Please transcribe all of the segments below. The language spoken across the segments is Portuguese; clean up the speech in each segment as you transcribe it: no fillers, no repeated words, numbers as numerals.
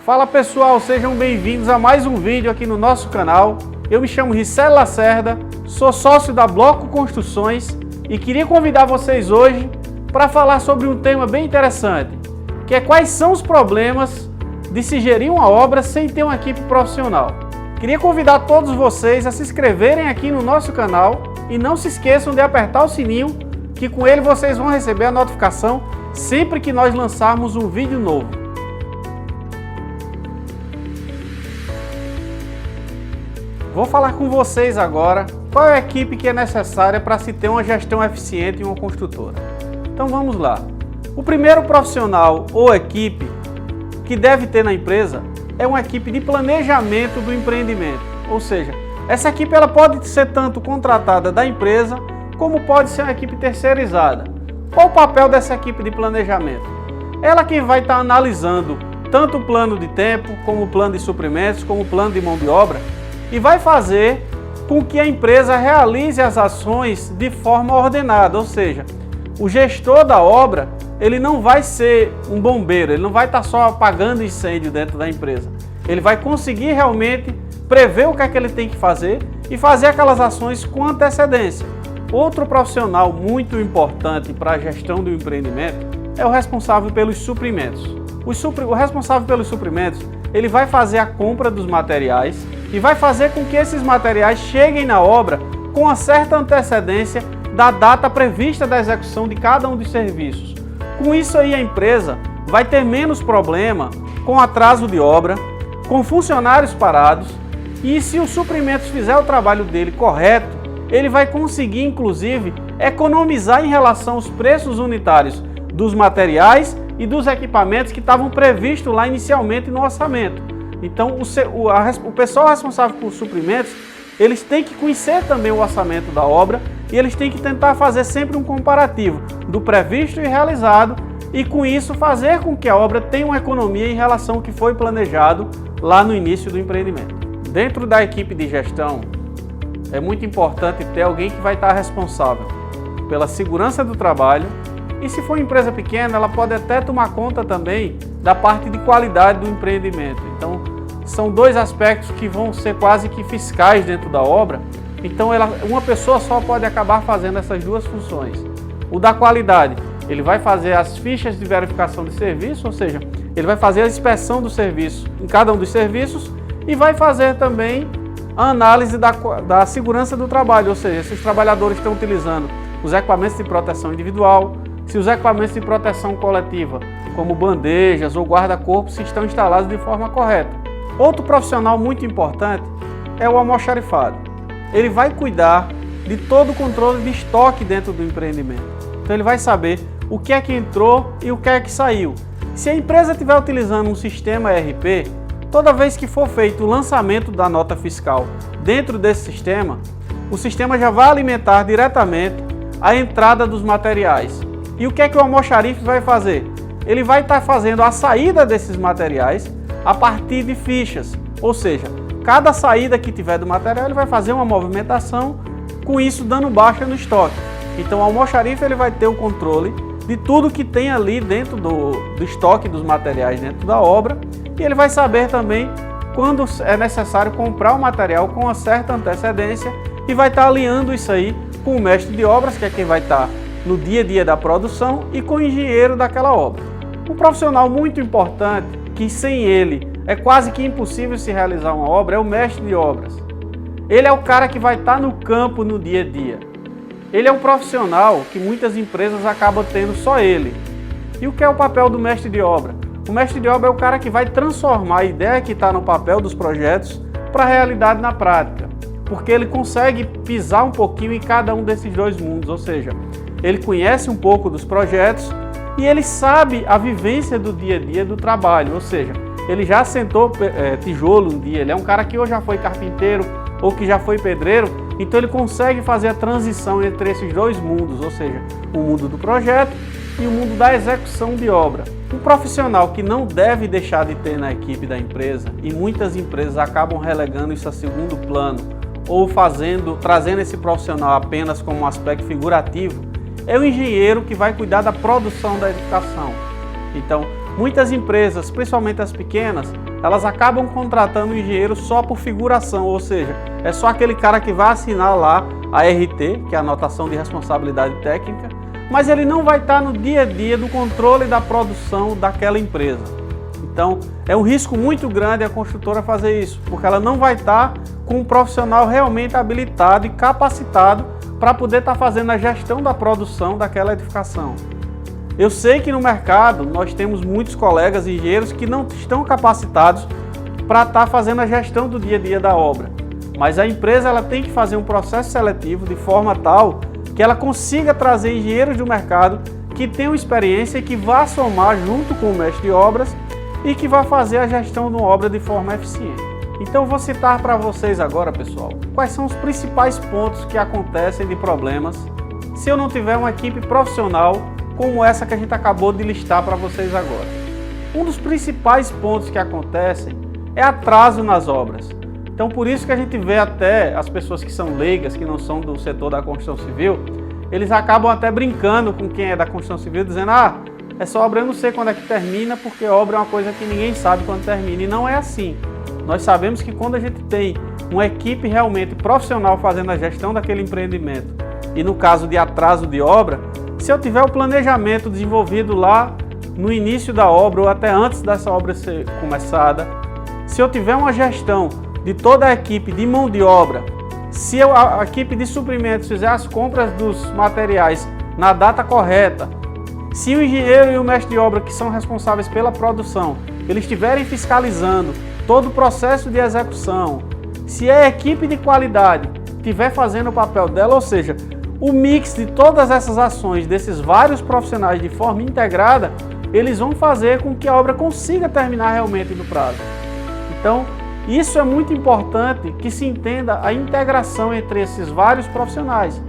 Fala pessoal, sejam bem-vindos a mais um vídeo aqui no nosso canal. Eu me chamo Ricelli Lacerda, sou sócio da Bloco Construções e queria convidar vocês hoje para falar sobre um tema bem interessante, que é quais são os problemas de se gerir uma obra sem ter uma equipe profissional. Queria convidar todos vocês a se inscreverem aqui no nosso canal e não se esqueçam de apertar o sininho, que com ele vocês vão receber a notificação sempre que nós lançarmos um vídeo novo. Vou falar com vocês agora qual é a equipe que é necessária para se ter uma gestão eficiente em uma construtora. Então vamos lá. O primeiro profissional ou equipe que deve ter na empresa é uma equipe de planejamento do empreendimento. Ou seja, essa equipe ela pode ser tanto contratada da empresa como pode ser uma equipe terceirizada. Qual o papel dessa equipe de planejamento? Ela que vai estar analisando tanto o plano de tempo, como o plano de suprimentos, como o plano de mão de obra, e vai fazer com que a empresa realize as ações de forma ordenada, ou seja, o gestor da obra ele não vai ser um bombeiro, ele não vai estar só apagando incêndio dentro da empresa, ele vai conseguir realmente prever o que é que ele tem que fazer e fazer aquelas ações com antecedência. Outro profissional muito importante para a gestão do empreendimento é o responsável pelos suprimentos. O responsável pelos suprimentos ele vai fazer a compra dos materiais e vai fazer com que esses materiais cheguem na obra com uma certa antecedência da data prevista da execução de cada um dos serviços. Com isso aí a empresa vai ter menos problema com atraso de obra, com funcionários parados, e se os suprimentos fizer o trabalho dele correto, ele vai conseguir inclusive economizar em relação aos preços unitários dos materiais e dos equipamentos que estavam previstos lá inicialmente no orçamento. Então, o pessoal responsável por suprimentos, eles têm que conhecer também o orçamento da obra e eles têm que tentar fazer sempre um comparativo do previsto e realizado e, com isso, fazer com que a obra tenha uma economia em relação ao que foi planejado lá no início do empreendimento. Dentro da equipe de gestão, é muito importante ter alguém que vai estar responsável pela segurança do trabalho e, se for uma empresa pequena, ela pode até tomar conta também da parte de qualidade do empreendimento. Então, são dois aspectos que vão ser quase que fiscais dentro da obra. Então, uma pessoa só pode acabar fazendo essas duas funções. O da qualidade, ele vai fazer as fichas de verificação de serviço, ou seja, ele vai fazer a inspeção do serviço em cada um dos serviços e vai fazer também a análise da segurança do trabalho, ou seja, se os trabalhadores estão utilizando os equipamentos de proteção individual, se os equipamentos de proteção coletiva, como bandejas ou guarda-corpo, se estão instalados de forma correta. Outro profissional muito importante é o almoxarifado. Ele vai cuidar de todo o controle de estoque dentro do empreendimento. Então ele vai saber o que é que entrou e o que é que saiu. Se a empresa estiver utilizando um sistema ERP, toda vez que for feito o lançamento da nota fiscal dentro desse sistema, o sistema já vai alimentar diretamente a entrada dos materiais. E o que é que o almoxarife vai fazer? Ele vai estar fazendo a saída desses materiais a partir de fichas, ou seja, cada saída que tiver do material ele vai fazer uma movimentação, com isso dando baixa no estoque. Então o almoxarife ele vai ter o controle de tudo que tem ali dentro do estoque dos materiais dentro da obra e ele vai saber também quando é necessário comprar o material com uma certa antecedência e vai estar alinhando isso aí com o mestre de obras, que é quem vai estar no dia a dia da produção, e com o engenheiro daquela obra. Um profissional muito importante, que sem ele é quase que impossível se realizar uma obra, é o mestre de obras. Ele é o cara que vai estar no campo no dia a dia. Ele é um profissional que muitas empresas acabam tendo só ele. E o que é o papel do mestre de obra? O mestre de obra é o cara que vai transformar a ideia que está no papel dos projetos para a realidade na prática, porque ele consegue pisar um pouquinho em cada um desses dois mundos, ou seja, ele conhece um pouco dos projetos e ele sabe a vivência do dia a dia do trabalho, ou seja, ele já assentou tijolo um dia, ele é um cara que ou já foi carpinteiro ou que já foi pedreiro, então ele consegue fazer a transição entre esses dois mundos, ou seja, o mundo do projeto e o mundo da execução de obra. Um profissional que não deve deixar de ter na equipe da empresa, e muitas empresas acabam relegando isso a segundo plano ou trazendo esse profissional apenas como um aspecto figurativo, é o engenheiro que vai cuidar da produção da edificação. Então, Muitas empresas, principalmente as pequenas, elas acabam contratando o engenheiro só por figuração, ou seja, é só aquele cara que vai assinar lá a RT, que é a anotação de responsabilidade técnica, mas ele não vai estar no dia a dia do controle da produção daquela empresa. Então, é um risco muito grande a construtora fazer isso, porque ela não vai estar com um profissional realmente habilitado e capacitado para poder estar fazendo a gestão da produção daquela edificação. Eu sei que no mercado nós temos muitos colegas engenheiros que não estão capacitados para estar fazendo a gestão do dia a dia da obra, mas a empresa ela tem que fazer um processo seletivo de forma tal que ela consiga trazer engenheiros do mercado que tenham experiência e que vá somar junto com o mestre de obras e que vá fazer a gestão de uma obra de forma eficiente. Então eu vou citar para vocês agora, pessoal, quais são os principais pontos que acontecem de problemas se eu não tiver uma equipe profissional como essa que a gente acabou de listar para vocês agora. Um dos principais pontos que acontecem é atraso nas obras. Então por isso que a gente vê até as pessoas que são leigas, que não são do setor da construção civil, eles acabam até brincando com quem é da construção civil, dizendo: essa obra eu não sei quando é que termina, porque obra é uma coisa que ninguém sabe quando termina. E não é assim. Nós sabemos que quando a gente tem uma equipe realmente profissional fazendo a gestão daquele empreendimento, e no caso de atraso de obra, se eu tiver o planejamento desenvolvido lá no início da obra ou até antes dessa obra ser começada, se eu tiver uma gestão de toda a equipe de mão de obra, se a equipe de suprimentos fizer as compras dos materiais na data correta, se o engenheiro e o mestre de obra que são responsáveis pela produção, eles estiverem fiscalizando todo o processo de execução, se a equipe de qualidade estiver fazendo o papel dela, ou seja, o mix de todas essas ações desses vários profissionais de forma integrada, eles vão fazer com que a obra consiga terminar realmente no prazo. Então, isso é muito importante que se entenda a integração entre esses vários profissionais,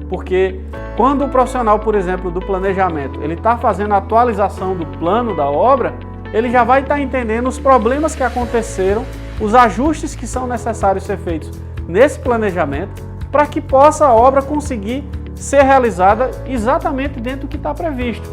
porque quando o profissional, por exemplo, do planejamento, ele está fazendo a atualização do plano da obra, ele já vai estar entendendo os problemas que aconteceram, os ajustes que são necessários ser feitos nesse planejamento, para que possa a obra conseguir ser realizada exatamente dentro do que está previsto.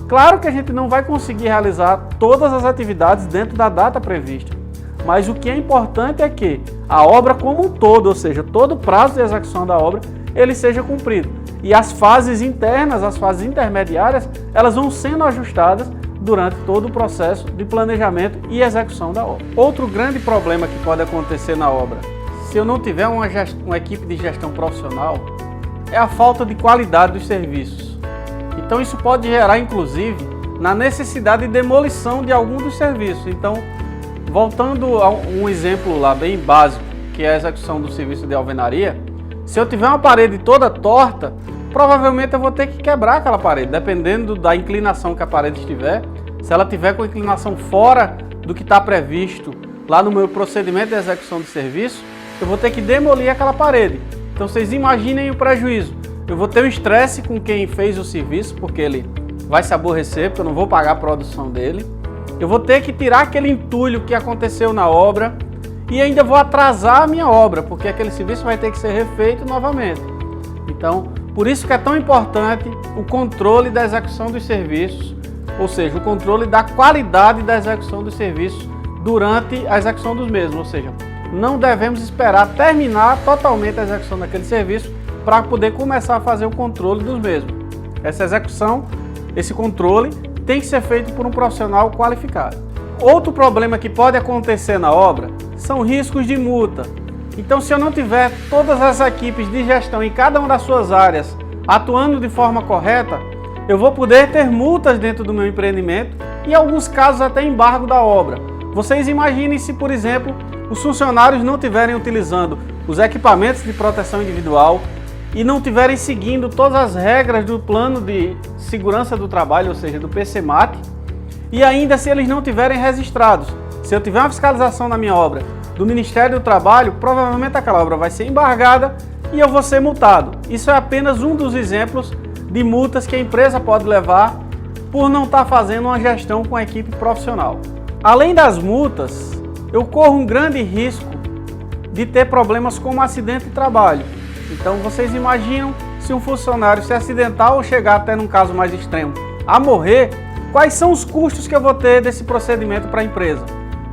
Claro que a gente não vai conseguir realizar todas as atividades dentro da data prevista, mas o que é importante é que a obra como um todo, ou seja, todo o prazo de execução da obra, ele seja cumprido. E as fases internas, as fases intermediárias, elas vão sendo ajustadas durante todo o processo de planejamento e execução da obra. Outro grande problema que pode acontecer na obra, se eu não tiver uma equipe de gestão profissional, é a falta de qualidade dos serviços. Então isso pode gerar, inclusive, na necessidade de demolição de algum dos serviços. Então, voltando a um exemplo lá bem básico, que é a execução do serviço de alvenaria, se eu tiver uma parede toda torta, provavelmente eu vou ter que quebrar aquela parede, dependendo da inclinação que a parede estiver. Se ela tiver com inclinação fora do que está previsto lá no meu procedimento de execução de serviço, eu vou ter que demolir aquela parede. Então vocês imaginem o prejuízo. Eu vou ter um estresse com quem fez o serviço, porque ele vai se aborrecer, porque eu não vou pagar a produção dele. Eu vou ter que tirar aquele entulho que aconteceu na obra e ainda vou atrasar a minha obra, porque aquele serviço vai ter que ser refeito novamente. Então, por isso que é tão importante o controle da execução dos serviços, ou seja, o controle da qualidade da execução dos serviços durante a execução dos mesmos, ou seja, não devemos esperar terminar totalmente a execução daquele serviço para poder começar a fazer o controle dos mesmos. Essa execução, esse controle, tem que ser feito por um profissional qualificado. Outro problema que pode acontecer na obra são riscos de multa. Então, se eu não tiver todas as equipes de gestão em cada uma das suas áreas atuando de forma correta, eu vou poder ter multas dentro do meu empreendimento e, em alguns casos, até embargo da obra. Vocês imaginem se, por exemplo, os funcionários não estiverem utilizando os equipamentos de proteção individual e não estiverem seguindo todas as regras do plano de segurança do trabalho, ou seja, do PCMAT, e ainda se eles não estiverem registrados. Se eu tiver uma fiscalização na minha obra do Ministério do Trabalho, provavelmente aquela obra vai ser embargada e eu vou ser multado. Isso é apenas um dos exemplos de multas que a empresa pode levar por não estar fazendo uma gestão com a equipe profissional. Além das multas, eu corro um grande risco de ter problemas como acidente de trabalho. Então vocês imaginam se um funcionário se acidentar ou chegar até num caso mais extremo a morrer, quais são os custos que eu vou ter desse procedimento para a empresa.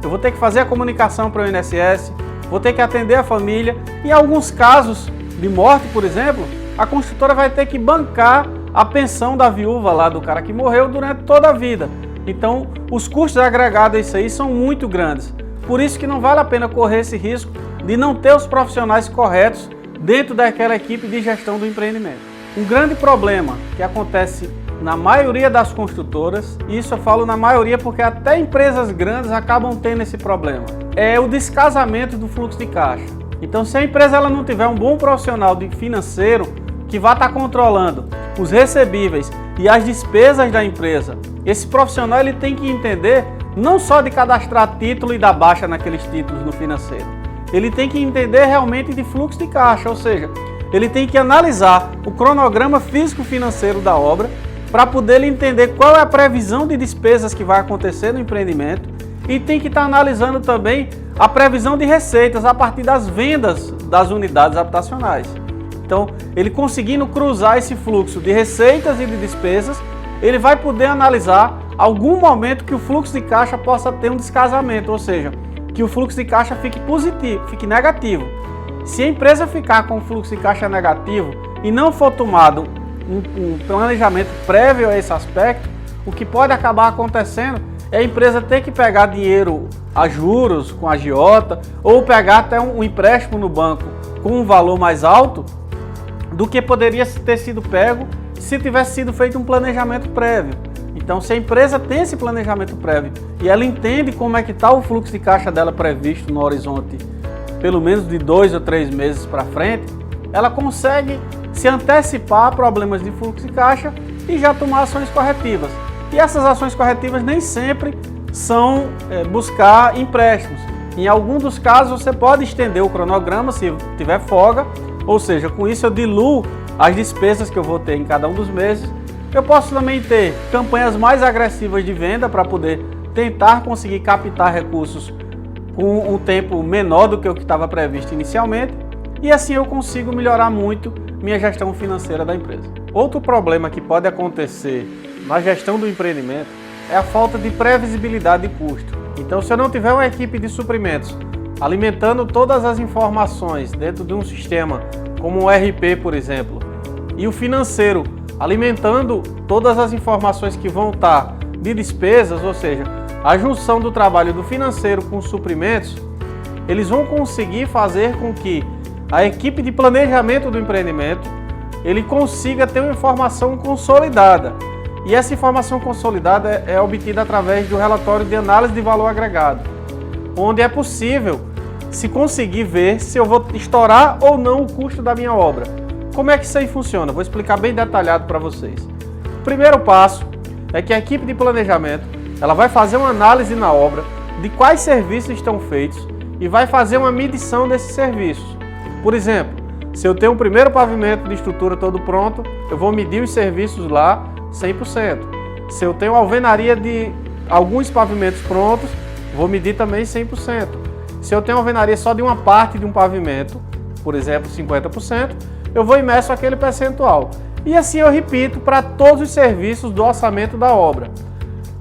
Eu vou ter que fazer a comunicação para o INSS, vou ter que atender a família. Em alguns casos de morte, por exemplo, a construtora vai ter que bancar a pensão da viúva lá do cara que morreu durante toda a vida. Então, os custos agregados a isso aí são muito grandes. Por isso que não vale a pena correr esse risco de não ter os profissionais corretos dentro daquela equipe de gestão do empreendimento. Um grande problema que acontece na maioria das construtoras, e isso eu falo na maioria porque até empresas grandes acabam tendo esse problema, é o descasamento do fluxo de caixa. Então, se a empresa ela não tiver um bom profissional de financeiro que vai estar controlando os recebíveis e as despesas da empresa, esse profissional ele tem que entender não só de cadastrar título e dar baixa naqueles títulos no financeiro, ele tem que entender realmente de fluxo de caixa, ou seja, ele tem que analisar o cronograma físico-financeiro da obra para poder entender qual é a previsão de despesas que vai acontecer no empreendimento e tem que estar analisando também a previsão de receitas a partir das vendas das unidades habitacionais. Então, ele conseguindo cruzar esse fluxo de receitas e de despesas, ele vai poder analisar algum momento que o fluxo de caixa possa ter um descasamento, ou seja, que o fluxo de caixa fique positivo, fique negativo. Se a empresa ficar com o fluxo de caixa negativo e não for tomado um planejamento prévio a esse aspecto, o que pode acabar acontecendo é a empresa ter que pegar dinheiro a juros com a agiota ou pegar até um empréstimo no banco com um valor mais alto do que poderia ter sido pego se tivesse sido feito um planejamento prévio. Então, se a empresa tem esse planejamento prévio e ela entende como é que está o fluxo de caixa dela previsto no horizonte, pelo menos de 2 ou 3 meses para frente, ela consegue se antecipar a problemas de fluxo de caixa e já tomar ações corretivas. E essas ações corretivas nem sempre são buscar empréstimos. Em algum dos casos você pode estender o cronograma se tiver folga, ou seja, com isso eu diluo as despesas que eu vou ter em cada um dos meses. Eu posso também ter campanhas mais agressivas de venda para poder tentar conseguir captar recursos com um tempo menor do que o que estava previsto inicialmente e assim eu consigo melhorar muito minha gestão financeira da empresa. Outro problema que pode acontecer na gestão do empreendimento é a falta de previsibilidade de custo. Então, se eu não tiver uma equipe de suprimentos alimentando todas as informações dentro de um sistema como o ERP, por exemplo, e o financeiro alimentando todas as informações que vão estar de despesas, ou seja, a junção do trabalho do financeiro com os suprimentos, eles vão conseguir fazer com que a equipe de planejamento do empreendimento ele consiga ter uma informação consolidada. E essa informação consolidada é obtida através do relatório de análise de valor agregado, onde é possível se conseguir ver se eu vou estourar ou não o custo da minha obra. Como é que isso aí funciona? Vou explicar bem detalhado para vocês. O primeiro passo é que a equipe de planejamento ela vai fazer uma análise na obra de quais serviços estão feitos e vai fazer uma medição desses serviços. Por exemplo, se eu tenho o primeiro pavimento de estrutura todo pronto, eu vou medir os serviços lá 100%. Se eu tenho alvenaria de alguns pavimentos prontos, vou medir também 100%. Se eu tenho alvenaria só de uma parte de um pavimento, por exemplo, 50%, eu vou e meço aquele percentual. E assim eu repito para todos os serviços do orçamento da obra.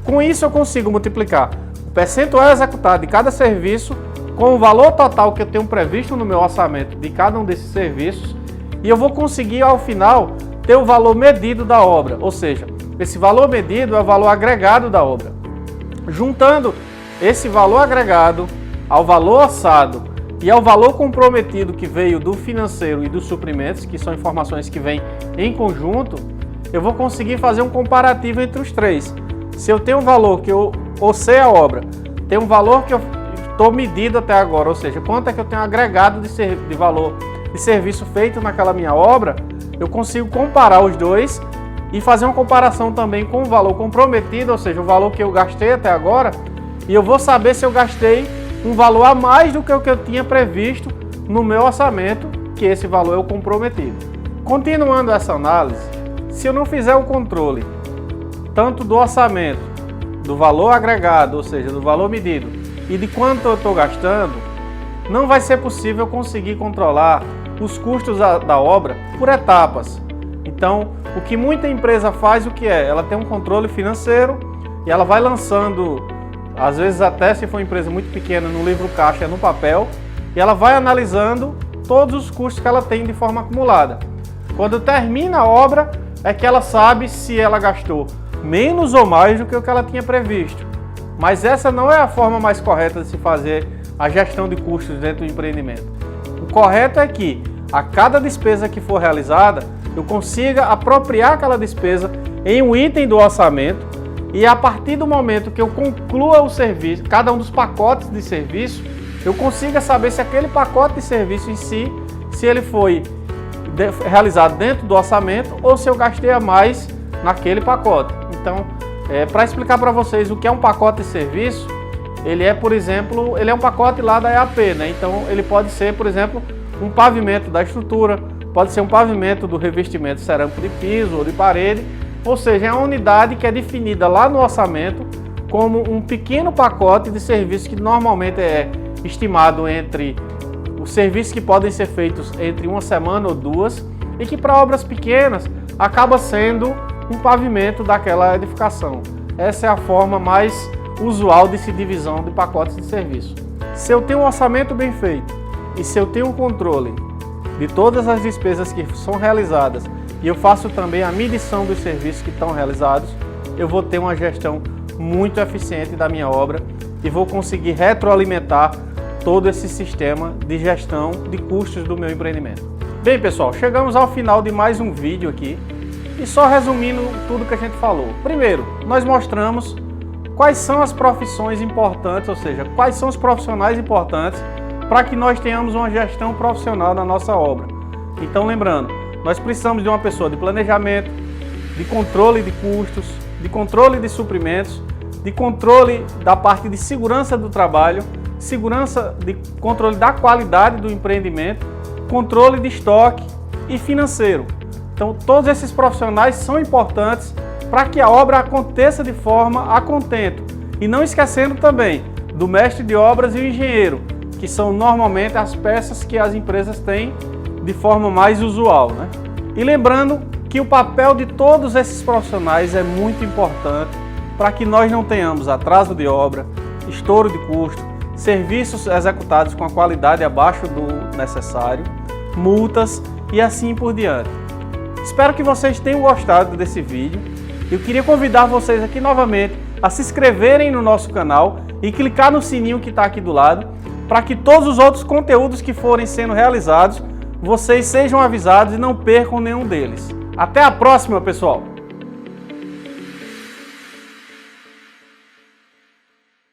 Com isso eu consigo multiplicar o percentual executado de cada serviço com o valor total que eu tenho previsto no meu orçamento de cada um desses serviços e eu vou conseguir ao final ter o valor medido da obra, ou seja, esse valor medido é o valor agregado da obra. Juntando esse valor agregado ao valor orçado e ao valor comprometido que veio do financeiro e dos suprimentos, que são informações que vêm em conjunto, eu vou conseguir fazer um comparativo entre os três. Se eu tenho um valor que eu orcei a obra, tem um valor que eu estou medido até agora, ou seja, quanto é que eu tenho agregado de valor de serviço feito naquela minha obra, eu consigo comparar os dois e fazer uma comparação também com o valor comprometido, ou seja, o valor que eu gastei até agora, e eu vou saber se eu gastei um valor a mais do que o que eu tinha previsto no meu orçamento, que esse valor é o comprometido. Continuando essa análise, se eu não fizer o controle tanto do orçamento, do valor agregado, ou seja, do valor medido, e de quanto eu estou gastando, não vai ser possível conseguir controlar os custos da obra por etapas. Então, o que muita empresa faz, o que é? Ela tem um controle financeiro e ela vai lançando, às vezes até se for uma empresa muito pequena, no livro caixa, no papel, e ela vai analisando todos os custos que ela tem de forma acumulada. Quando termina a obra, é que ela sabe se ela gastou menos ou mais do que o que ela tinha previsto. Mas essa não é a forma mais correta de se fazer a gestão de custos dentro do empreendimento. O correto é que, a cada despesa que for realizada, eu consiga apropriar aquela despesa em um item do orçamento e a partir do momento que eu conclua o serviço, cada um dos pacotes de serviço, eu consiga saber se aquele pacote de serviço em si, se ele foi realizado dentro do orçamento ou se eu gastei a mais naquele pacote. Então, para explicar para vocês o que é um pacote de serviço, ele é, por exemplo, ele é um pacote lá da EAP, né? Então, ele pode ser, por exemplo, um pavimento da estrutura, pode ser um pavimento do revestimento cerâmico de piso ou de parede, ou seja, é uma unidade que é definida lá no orçamento como um pequeno pacote de serviços que normalmente é estimado entre os serviços que podem ser feitos entre uma semana ou duas e que para obras pequenas acaba sendo um pavimento daquela edificação. Essa é a forma mais usual de se divisão de pacotes de serviço. Se eu tenho um orçamento bem feito e se eu tenho um controle de todas as despesas que são realizadas e eu faço também a medição dos serviços que estão realizados, eu vou ter uma gestão muito eficiente da minha obra e vou conseguir retroalimentar todo esse sistema de gestão de custos do meu empreendimento. Bem, pessoal, chegamos ao final de mais um vídeo aqui e só resumindo tudo que a gente falou. Primeiro, nós mostramos quais são as profissões importantes, ou seja, quais são os profissionais importantes para que nós tenhamos uma gestão profissional na nossa obra. Então, lembrando, nós precisamos de uma pessoa de planejamento, de controle de custos, de controle de suprimentos, de controle da parte de segurança do trabalho, segurança de controle da qualidade do empreendimento, controle de estoque e financeiro. Então, todos esses profissionais são importantes para que a obra aconteça de forma a contento. E não esquecendo também do mestre de obras e o engenheiro, que são normalmente as peças que as empresas têm de forma mais usual, né? E lembrando que o papel de todos esses profissionais é muito importante para que nós não tenhamos atraso de obra, estouro de custo, serviços executados com a qualidade abaixo do necessário, multas e assim por diante. Espero que vocês tenham gostado desse vídeo. Eu queria convidar vocês aqui novamente a se inscreverem no nosso canal e clicar no sininho que está aqui do lado para que todos os outros conteúdos que forem sendo realizados, vocês sejam avisados e não percam nenhum deles. Até a próxima, pessoal!